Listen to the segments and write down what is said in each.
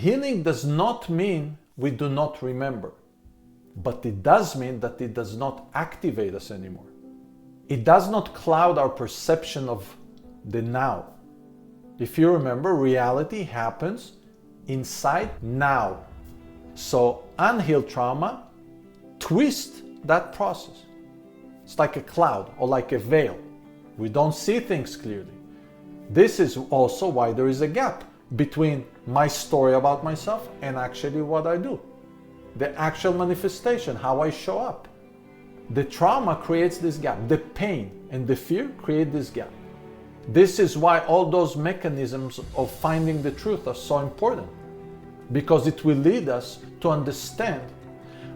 Healing does not mean we do not remember, but it does mean that it does not activate us anymore. It does not cloud our perception of the now. If you remember, reality happens inside now. So unhealed trauma twists that process. It's like a cloud or like a veil. We don't see things clearly. This is also why there is a gap between my story about myself and actually what I do. The actual manifestation, how I show up. The trauma creates this gap. The pain and the fear create this gap. This is why all those mechanisms of finding the truth are so important, because it will lead us to understand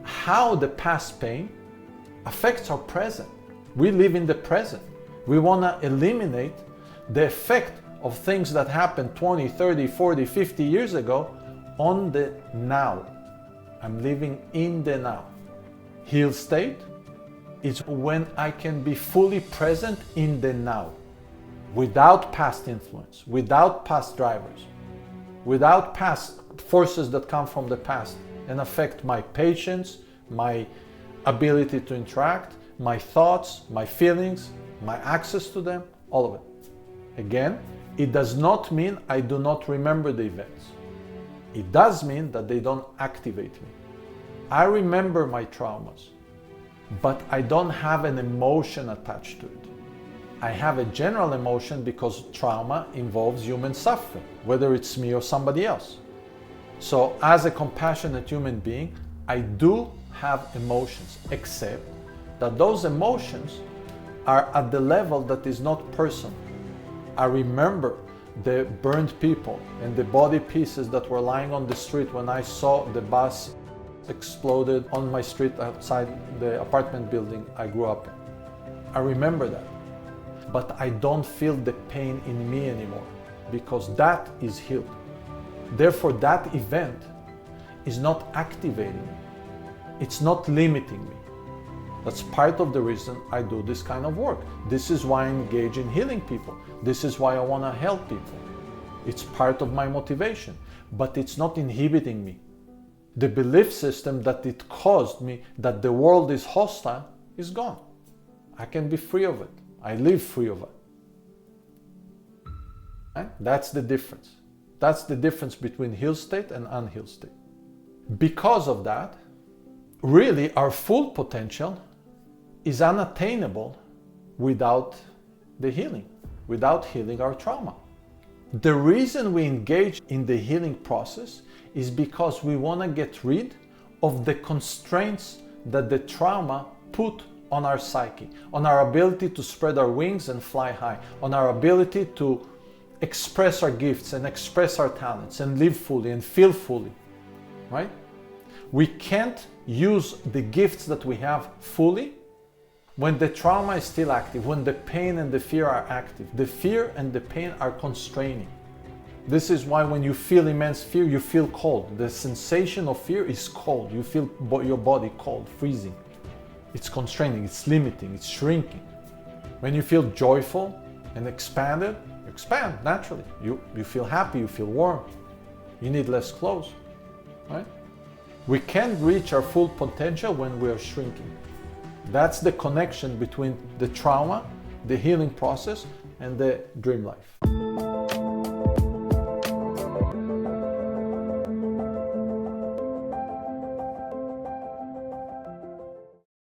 how the past pain affects our present. We live in the present. We want to eliminate the effect of things that happened 20, 30, 40, 50 years ago on the now. I'm living in the now. Healed state is when I can be fully present in the now, without past influence, without past drivers, without past forces that come from the past and affect my patience, my ability to interact, my thoughts, my feelings, my access to them, all of it. Again, it does not mean I do not remember the events. It does mean that they don't activate me. I remember my traumas, but I don't have an emotion attached to it. I have a general emotion because trauma involves human suffering, whether it's me or somebody else. So as a compassionate human being, I do have emotions, except that those emotions are at the level that is not personal. I remember the burned people and the body pieces that were lying on the street when I saw the bus exploded on my street outside the apartment building I grew up in. I remember that, but I don't feel the pain in me anymore because that is healed. Therefore, that event is not activating me. It's not limiting me. That's part of the reason I do this kind of work. This is why I engage in healing people. This is why I want to help people. It's part of my motivation, but it's not inhibiting me. The belief system that it caused me, that the world is hostile, is gone. I can be free of it. I live free of it. Right? That's the difference. That's the difference between healed state and unhealed state. Because of that, really our full potential is unattainable without the healing, without healing our trauma. The reason we engage in the healing process is because we want to get rid of the constraints that the trauma put on our psyche, on our ability to spread our wings and fly high, on our ability to express our gifts and express our talents and live fully and feel fully, right? We can't use the gifts that we have fully when the trauma is still active, when the pain and the fear are active. The fear and the pain are constraining. This is why when you feel immense fear, you feel cold. The sensation of fear is cold. You feel your body cold, freezing. It's constraining, it's limiting, it's shrinking. When you feel joyful and expanded, you expand naturally. You feel happy, you feel warm. You need less clothes, right? We can't reach our full potential when we are shrinking. That's the connection between the trauma, the healing process, and the dream life.